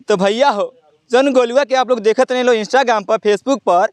तो भैया हो जन गोलुआ के आप लोग देखत नहीं लो इंस्टाग्राम पर फेसबुक पर,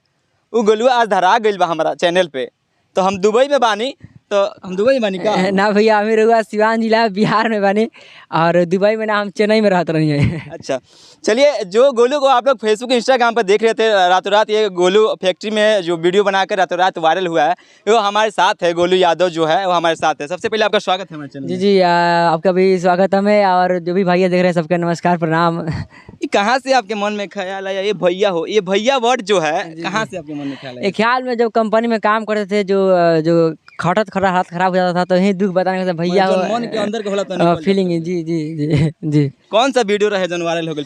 वो गोलुआ आज धरा गइल बा हमारा चैनल पे। तो हम दुबई में बानी, तो हम दुबई में बानी का ना भैया, हमें रहुआ सिवान जिला बिहार में बने और दुबई में ना, हम चेन्नई में रहते रही हैं। अच्छा चलिए, जो गोलू को आप लोग फेसबुक इंस्टाग्राम पर देख रहे थे रातों रात, ये गोलू फैक्ट्री में जो वीडियो बनाकर रातों रात वायरल हुआ है, वो हमारे साथ है। गोलू यादव जो है वो हमारे साथ है। सबसे पहले आपका स्वागत है हमारे चैनल में। जी आपका भी स्वागत है, और जो भी भैया देख रहे हैं सबका नमस्कार प्रणाम। ये कहाँ से आपके मन में ख्याल आया ये भैया हो, ये भैया वर्ड जो है कहाँ से आपके मन में ख्याल आया? एक ख्याल में जब कंपनी में काम करते थे, जो हालत खराब हो जाता था, तो यही दुख बताने का भैया हो, मन के अंदर के होला तो फीलिंग। जी जी जी जी। कौन सा वीडियो रहे जन वायरल हो गया?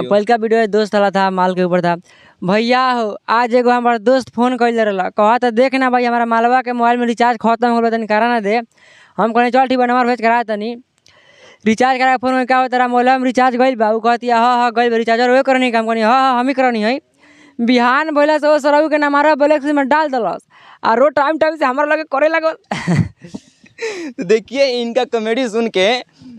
पहल का वीडियो दोस्त वाला था, माल के ऊपर था। भैया हो आज एगो हमारा दोस्त फोन कर रहा, कहा था देख ना भाई हमारा मालवा के मोबाइल में रिचार्ज खत्म हो गया, तनी करा ना दे। हम कहने चल ठीक बा, नंबर भेज करा तनी रिचार्ज करा। फोन में क्या होता रहा, मोबाइल में रिचार्ज गई बा। वो कहती है हाँ गई बा रिचार्ज, और वे करनी काम करनी, हाँ हम ही करनी है। बिहान बोला से वो सरऊ के नंबर बोले में डाल दलस, और वो टाइम से हमारा लगे करे लगल। तो देखिए इनका कॉमेडी सुन के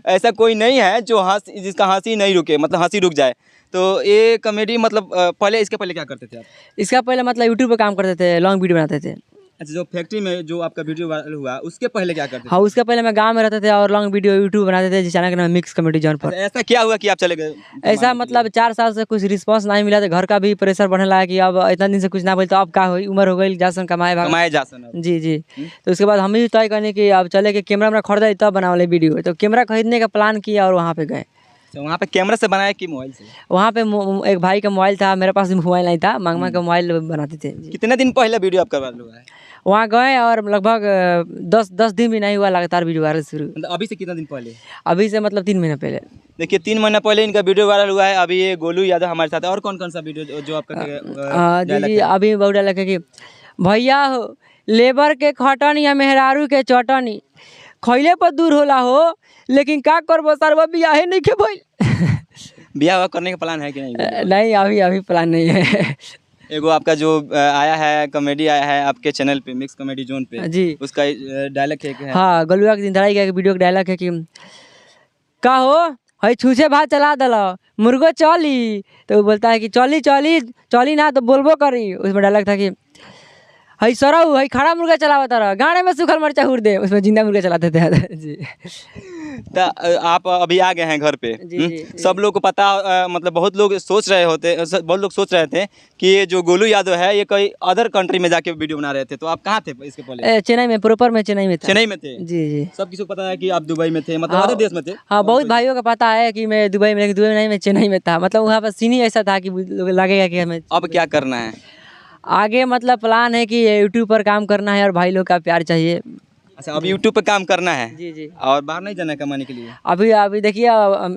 ऐसा कोई नहीं है जो जिसका हंसी नहीं रुके, मतलब हंसी रुक जाए। तो ये कॉमेडी मतलब पहले, इसके पहले क्या करते थे आप? इसका पहले मतलब यूट्यूब पे काम करते थे, लॉन्ग वीडियो बनाते थे। अच्छा, जो फैक्ट्री में जो आपका वीडियो वायरल हुआ उसके पहले क्या करते थे? हाँ, उसके पहले मैं गांव में रहते थे और लॉन्ग वीडियो यूट्यूब बनाते थे, जिस चैनल का नाम मिक्स कॉमेडी जोन पर। ऐसा क्या हुआ कि आप चले गए? ऐसा मतलब 4 साल से कुछ रिस्पांस नहीं मिला, तो घर का भी प्रेशर बढ़ने लगा कि अब इतना दिन से कुछ ना बोले, तो अब क्या हुई, उम्र हो गई, जासन कमाए जासन। जी जी। तो उसके बाद हम ही तय करने की अब चले के कैमरा खरीदा तब बना वाले वीडियो, तो कैमरा खरीदने का प्लान किया और वहाँ पे गए। तो वहाँ पे कैमरा से बनाया कि मोबाइल से? वहाँ पे एक भाई का मोबाइल था, मेरे पास मोबाइल नहीं था, मांग का मोबाइल बनाते थे। कितने दिन पहले वीडियो आपका वायरल हुआ है? वहाँ गए और लगभग 10 दिन भी नहीं हुआ लगातार वीडियो वायरल शुरू। मतलब अभी से कितना दिन पहले? अभी से मतलब 3 महीना पहले। देखिए 3 महीना पहले इनका वीडियो वायरल हुआ है। अभी ये गोलू यादव हमारे साथ है। और कौन कौन सा वीडियो जो आपका? जी अभी बहुत डायलॉग है कि भैया हो लेबर के खटनी या मेहरारू के चटनी खैले पर दूर होला हो, लेकिन का करबो सरवा बियाहे नहीं के भइल। बियाह करने का प्लान है कि नहीं? नहीं, अभी प्लान नहीं है। एगो आपका जो आया है कॉमेडी आया है आपके चैनल पे, मिक्स कॉमेडी जोन पे जी, उसका डायलॉग है। हाँ, गलुआ के दिन धड़ाई का वीडियो का डायलॉग है कि का हो हई छूछे भात चला दलो मुर्गो चली, तो वो बोलता है कि चली चली चली ना तो बोलबो करी। उसमें डायलॉग था कि हई सरऊ हई खड़ा मुर्गा चलावता रहा, गाड़े में सूखल मरचा हुर दे, उसमें जिंदा मुर्गा चलाते थे। जी। तो आप अभी आ गए हैं घर पे। जी। सब लोग को पता, मतलब बहुत लोग सोच रहे थे कि ये जो गोलू यादव है ये कोई अदर कंट्री में जाके वीडियो बना रहे थे। तो आप कहाँ थे इसके पहले? चेन्नई में, प्रॉपर में चेन्नई में था। चेन्नई में थे? जी जी। सब किसी को पता है कि आप दुबई में थे, मतलब अदर देश में थे? हाँ, बहुत भाइयों का पता है कि मैं दुबई में, लेकिन दुबई में नहीं, मैं चेन्नई में था। मतलब वहाँ पर सीन ही ऐसा था कि लगेगा कि हमें अब क्या करना है आगे, मतलब प्लान है कि यूट्यूब पर काम करना है और भाई लोग का प्यार चाहिए। अच्छा, अब यूट्यूब पे काम करना है? जी जी। और बाहर नहीं जाना है कमाने के लिए? अभी देखिए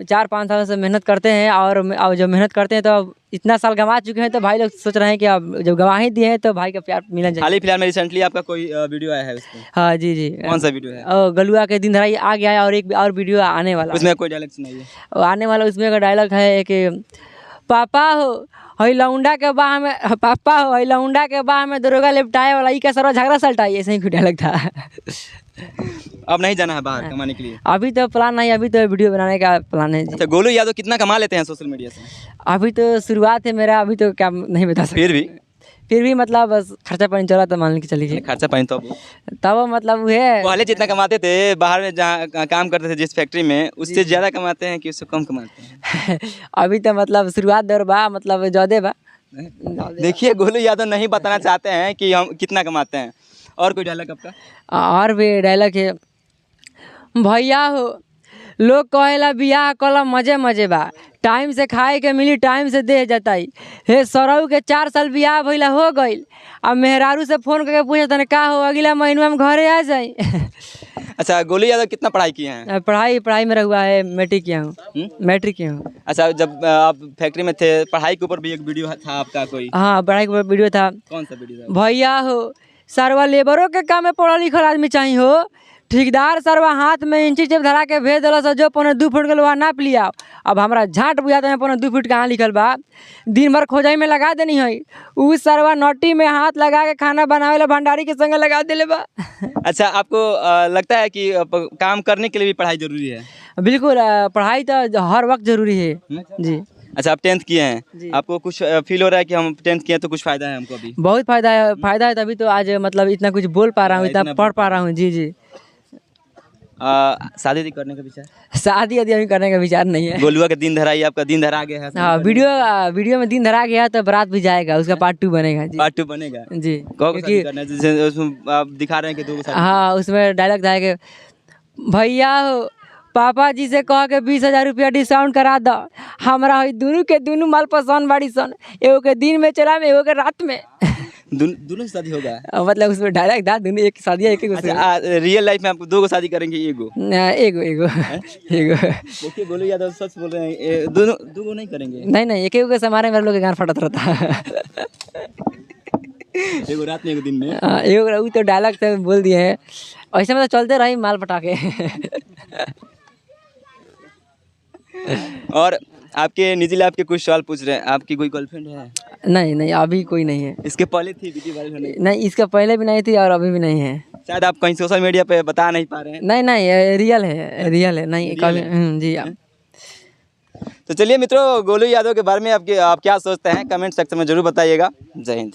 4-5 साल से मेहनत करते हैं, और जब मेहनत करते हैं तो अब इतना साल गंवा चुके हैं, तो भाई लोग सोच रहे हैं कि अब जब गवाही दिए हैं तो भाई का प्यार मिलना चाहिए। हाल ही फिलहाल में रिसेंटली आपका कोई वीडियो आया है उसमें? हाँ जी जी। कौन सा वीडियो है? गलुआ के दिन धराई आ गया है, और एक और वीडियो आने वाला। उसमें कोई डायलॉग सुनाइए। आने वाला उसमें का डायलॉग है कि पापा हो हई लौंडा के बाह में, पापा हो हई लौंडा के बाह में दरोगा लेपटाए वाला, ई का सरवा झगड़ा सलटाई, ऐसे ही डायलॉग था। अब नहीं जाना है बाहर कमाने के लिए? अभी तो प्लान नहीं, अभी तो वीडियो बनाने का प्लान है जी। अच्छा, गोलू यादव कितना कमा लेते हैं सोशल मीडिया से? अभी तो शुरुआत है मेरा, अभी तो क्या नहीं बता सकता। फिर भी मतलब बस खर्चा पानी चला तो मान के चलिए। खर्चा पानी तो तब मतलब है पहले जितना कमाते थे बाहर में जहाँ काम करते थे जिस फैक्ट्री में, उससे ज़्यादा कमाते हैं कि उससे कम कमाते हैं? अभी तो मतलब शुरुआत दौर बा, मतलब ज़्यादा बा। देखिए गोलू यादव नहीं बताना चाहते हैं कि हम कितना कमाते हैं। और कोई डायलॉग आपका? और भी डायलॉग है भैया हो लोग कहेला बियाह कलम मजे मजे बा, टाइम से खाए के मिली टाइम से दे जताई। हे सरऊ के 4 साल बियाह भइला हो गइल, अब मेहरारू से फोन करके पूछे तने का हो अगला महीना में घरे आ जाई। अच्छा, गोलू यादव कितना पढ़ाई किए हैं? पढ़ाई मेरा हुआ है मैट्रिक किया हूँ। मैट्रिक किया हूँ। अच्छा, जब आप फैक्ट्री में थे पढ़ाई के ऊपर भी एक वीडियो था आपका कोई? हाँ, पढ़ाई के ऊपर वीडियो था। कौन सा वीडियो था? भैया हो सरवा लेबरों के काम में पढ़ा लिखल आदमी चाहिए हो, ठेकेदार सरवा हाथ में इंची टेप धरा के भेज दिला जो 2 फुट के लोहा नाप लिया। अब हमारा झाट बुझाते हैं 2 फुट कहाँ लिखल बा, दिन भर खोजाई में लगा देनी है। उ सरवा नोटी में हाथ लगा के खाना बनावे ला भंडारी के संग लगा देले बा। अच्छा, आपको लगता है कि काम करने के लिए भी पढ़ाई जरूरी है? बिल्कुल, पढ़ाई तो हर वक्त जरूरी है जी। अच्छा, आप 10th किए हैं, जी। आपको कुछ फील हो रहा है कि हम 10th किए हैं तो कुछ फायदा है हमको अभी? बहुत फायदा है तभी तो आज मतलब इतना कुछ बोल पा रहा हूँ, इतना इतना पढ़ पा रहा हूँ। जी जी। शादी वादी करने का विचार? शादी वादी अभी करने का विचार नहीं है। गोलुआ का दिन धरा, ये आपका दिन धरा गया है? हाँ, वीडियो में दिन धरा गया तो बारात भी जाएगा, उसका पार्ट 2 बनेगा जी। पार्ट 2 बनेगा? जी कौन सा शादी करना है? जैसे उसमें आप दिखा रहे हैं कि 2 शादी। हाँ, उसमें डायलॉग था कि भैया हो पापा जी से कह के 20,000 रुपया डिस्काउंट करा दो, हमारा है दोनों के दोनों माल पसंद बाड़ी सन, एगो के दिन में चला में एगो के रात में। दोनों से शादी होगा? मतलब उसमें डायलॉग था दोनों एक शादी है, एक एक अच्छा, रियल लाइफ में आपको 2 शादी करेंगे? एगो एगो एगो एगो देखिए, गोलू यादव सच बोल रहे हैं, दोनों 2 नहीं करेंगे? नहीं एक के समारे मेरे लोग के गान फटत रहता। एगो रात में एगो दिन में? एगो तो डायलॉग से बोल दिए हैं, ऐसे में तो चलते रही माल पटाखे। और आपके निजी लाइफ के कुछ सवाल पूछ रहे हैं, आपकी कोई गर्लफ्रेंड है? नहीं अभी कोई नहीं है। इसके पहले थी वीडियो वायरल होने? नहीं, इसका पहले भी नहीं थी और अभी भी नहीं है। शायद आप कहीं सोशल मीडिया पे बता नहीं पा रहे हैं। नहीं रियल है नहीं कभी। जी। तो चलिए मित्रों, गोलू यादव के बारे में आप क्या सोचते हैं, कमेंट सेक्शन में जरूर बताइएगा। जय हिंद।